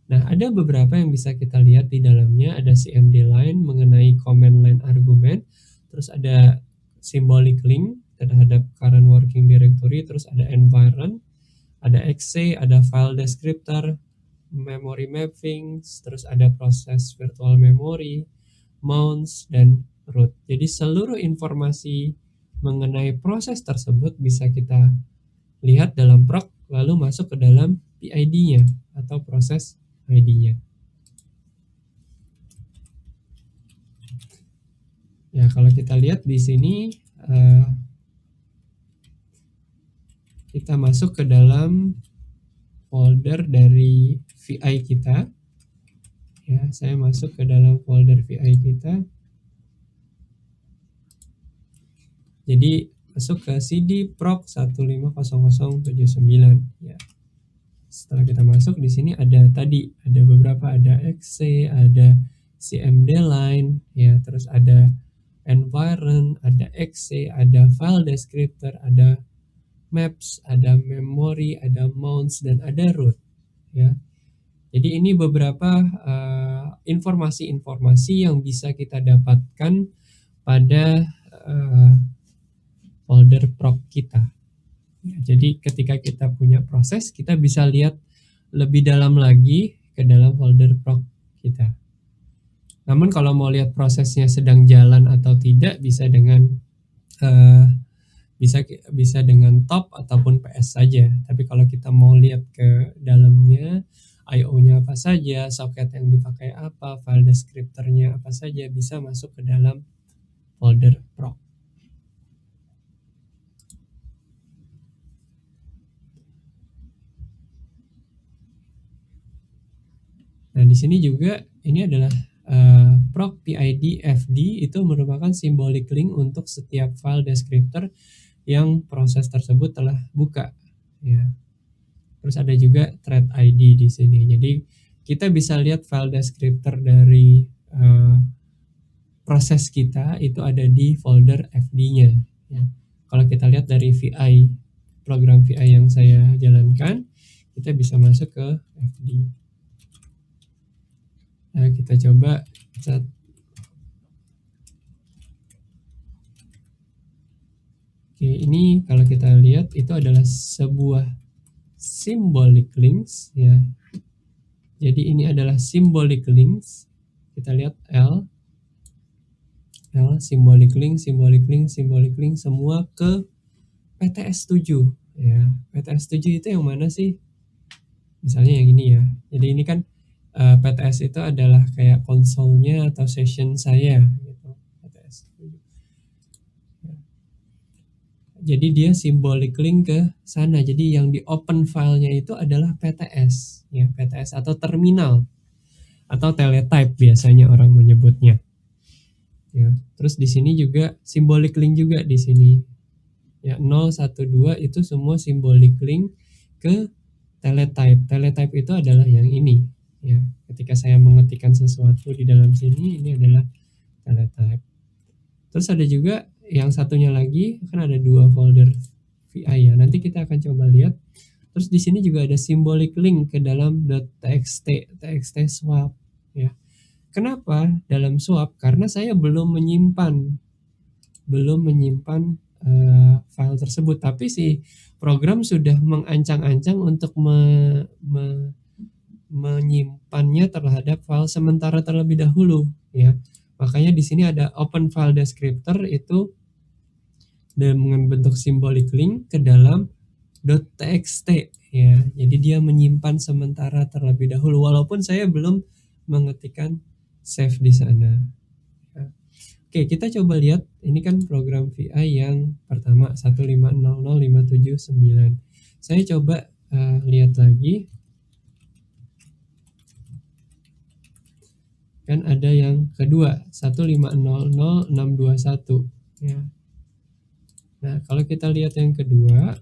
Nah, ada beberapa yang bisa kita lihat di dalamnya, ada cmd line mengenai command line argument, terus ada symbolic link terhadap current working directory, terus ada environment, ada exe, ada file descriptor, memory mapping, terus ada proses virtual memory, mounts, dan root. Jadi seluruh informasi mengenai proses tersebut bisa kita lihat dalam proc, lalu masuk ke dalam PID-nya atau proses ID-nya. Ya, kalau kita lihat di sini kita masuk ke dalam folder dari VI kita. Ya, saya masuk ke dalam folder VI kita. Jadi masuk ke cd proc 1500079 ya. Setelah kita masuk di sini ada beberapa, ada exe, ada cmd line ya, terus ada environment, ada exe, ada file descriptor, ada maps, ada memory, ada mounts, dan ada root ya. Jadi ini beberapa informasi-informasi yang bisa kita dapatkan pada folder proc kita. Jadi ketika kita punya proses, kita bisa lihat lebih dalam lagi ke dalam folder proc kita. Namun kalau mau lihat prosesnya sedang jalan atau tidak, bisa dengan bisa dengan top ataupun PS saja. Tapi kalau kita mau lihat ke dalamnya, IO-nya apa saja, soket yang dipakai apa, file descriptor-nya apa saja, bisa masuk ke dalam folder proc. Nah, di sini juga ini adalah proc PID FD, itu merupakan symbolic link untuk setiap file descriptor yang proses tersebut telah buka ya. Terus ada juga thread ID di sini. Jadi kita bisa lihat file descriptor dari proses kita itu ada di folder FD-nya ya. Kalau kita lihat dari VI, program VI yang saya jalankan, kita bisa masuk ke FD. Nah, kita coba chat. Oke, ini kalau kita lihat itu adalah sebuah symbolic links ya. Jadi ini adalah symbolic links. Kita lihat L symbolic link semua ke PTS 7 ya. PTS 7 itu yang mana sih? Misalnya yang ini ya. Jadi ini kan PTS itu adalah kayak konsolnya atau session saya gitu. PTS 7. Jadi dia symbolic link ke sana. Jadi yang di open filenya itu adalah PTS ya, PTS atau terminal atau teletype biasanya orang menyebutnya. Ya, terus di sini juga symbolic link juga di sini. Ya, 0, 1, 2 itu semua symbolic link ke teletype. Teletype itu adalah yang ini ya. Ketika saya mengetikkan sesuatu di dalam sini, ini adalah teletype. Terus ada juga yang satunya lagi, kan ada dua folder VI ya. Nanti kita akan coba lihat. Terus di sini juga ada symbolic link ke dalam .txt swap ya. Kenapa dalam swap? Karena saya belum menyimpan file tersebut, tapi si program sudah mengancang-ancang untuk menyimpannya terhadap file sementara terlebih dahulu ya. Makanya di sini ada open file descriptor itu dengan bentuk symbolic link ke dalam .txt ya. Jadi dia menyimpan sementara terlebih dahulu walaupun saya belum mengetikkan save di sana. Ya. Oke, kita coba lihat ini kan program VI yang pertama 1500579. Saya coba lihat lagi. Kan ada yang kedua 1500621 ya. Nah, kalau kita lihat yang kedua,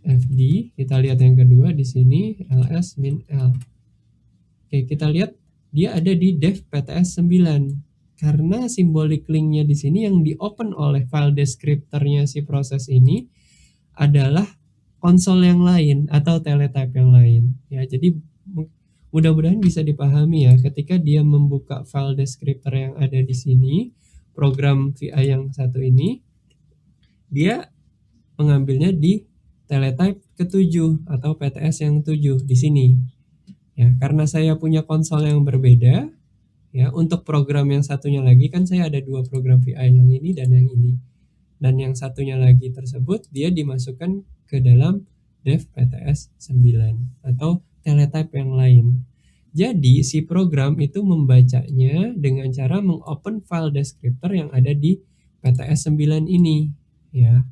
FD, kita lihat yang kedua di sini ls min l. Oke, kita lihat dia ada di dev pts 9. Karena symbolic linknya di sini yang di open oleh file descriptornya si proses ini adalah konsol yang lain atau teletype yang lain ya. Jadi mudah-mudahan bisa dipahami ya, ketika dia membuka file descriptor yang ada di sini, program VI yang satu ini, dia mengambilnya di teletype ke-7 atau PTS yang 7 di sini. Ya, karena saya punya konsol yang berbeda, ya, untuk program yang satunya lagi kan saya ada dua program VI, yang ini dan yang ini. Dan yang satunya lagi tersebut dia dimasukkan ke dalam dev PTS 9 atau teletype yang lain. Jadi si program itu membacanya dengan cara mengopen file descriptor yang ada di PTS 9 ini ya.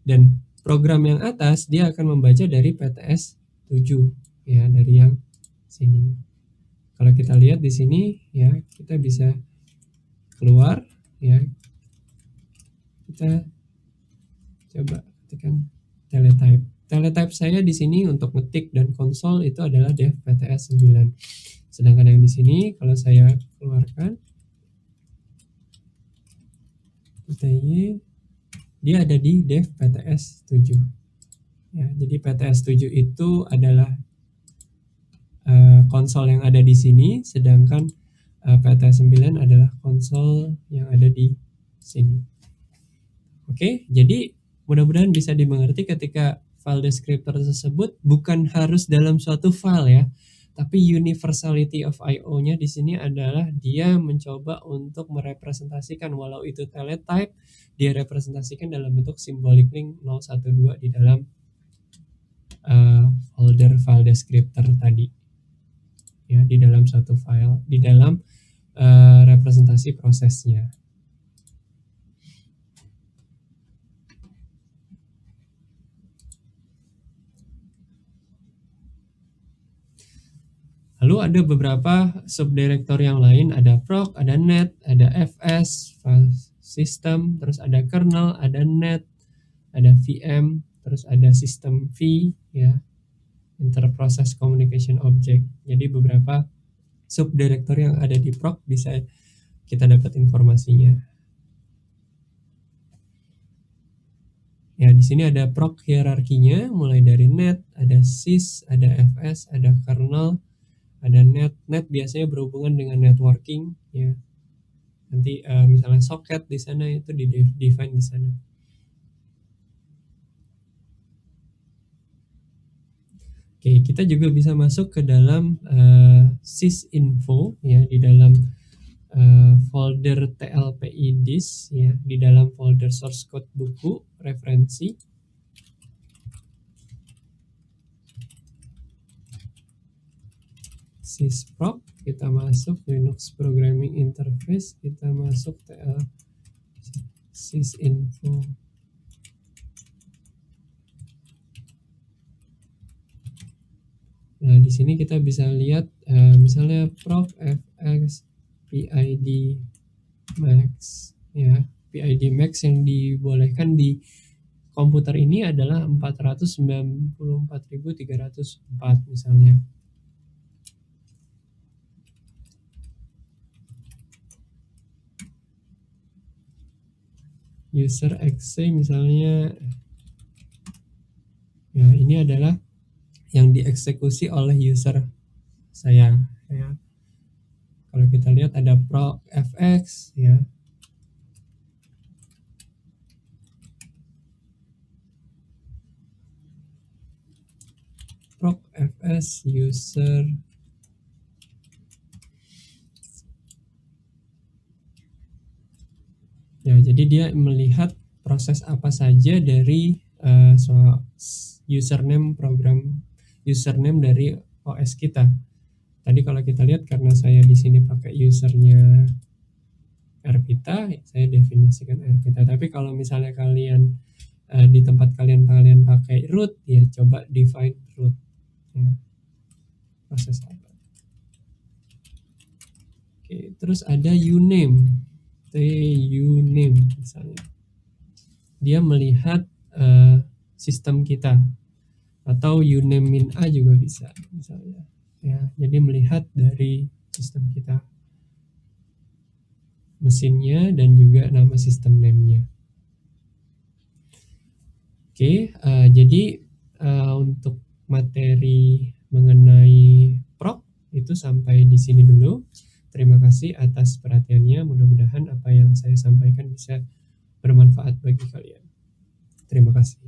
Dan program yang atas dia akan membaca dari PTS 7 ya, dari yang sini. Kalau kita lihat di sini ya, kita bisa keluar ya. Kita coba ketikkan teletype. Teletype saya di sini untuk ngetik dan konsol itu adalah dev PTS 9. Sedangkan yang di sini kalau saya keluarkan PTY, dia ada di dev PTS 7. Ya, jadi PTS 7 itu adalah konsol yang ada di sini, sedangkan PTS 9 adalah konsol yang ada di sini. Oke, jadi mudah-mudahan bisa dimengerti ketika file descriptor tersebut bukan harus dalam suatu file ya, tapi universality of I/O-nya di sini adalah dia mencoba untuk merepresentasikan, walau itu teletype, dia representasikan dalam bentuk symbolic link 012 di dalam folder file descriptor tadi ya, di dalam suatu file, di dalam representasi prosesnya. Lalu ada beberapa subdirector yang lain, ada proc, ada net, ada fs, file system, terus ada kernel, ada net, ada VM, terus ada system V ya, interprocess communication object. Jadi beberapa subdirector yang ada di proc bisa kita dapat informasinya. Ya, di sini ada proc hierarkinya, mulai dari net, ada sys, ada fs, ada kernel, ada net. Net biasanya berhubungan dengan networking ya. Nanti misalnya socket di sana itu di define di sana. Oke, kita juga bisa masuk ke dalam sysinfo ya, di dalam folder TLPI disk ya, di dalam folder source code buku referensi. Sysproc, kita masuk Linux Programming Interface, kita masuk TL sysinfo. Nah, di sini kita bisa lihat misalnya proc fx PID max ya. PID max yang dibolehkan di komputer ini adalah 494.304 misalnya. User exe misalnya ya, ini adalah yang dieksekusi oleh user saya ya. Kalau kita lihat ada proc fx ya, proc fs user ya, jadi dia melihat proses apa saja dari username dari OS kita. Tadi kalau kita lihat, karena saya di sini pakai usernya rpita, saya definisikan rpita. Tapi kalau misalnya kalian di tempat kalian pakai root, ya coba define root ya, proses apa. Oke, terus ada uname misalnya, dia melihat sistem kita, atau uname min a juga bisa misalnya ya, jadi melihat dari sistem kita, mesinnya dan juga nama sistem name-nya. Oke, jadi untuk materi mengenai prok itu sampai di sini dulu. Terima kasih atas perhatiannya. Mudah-mudahan apa yang saya sampaikan bisa bermanfaat bagi kalian. Terima kasih.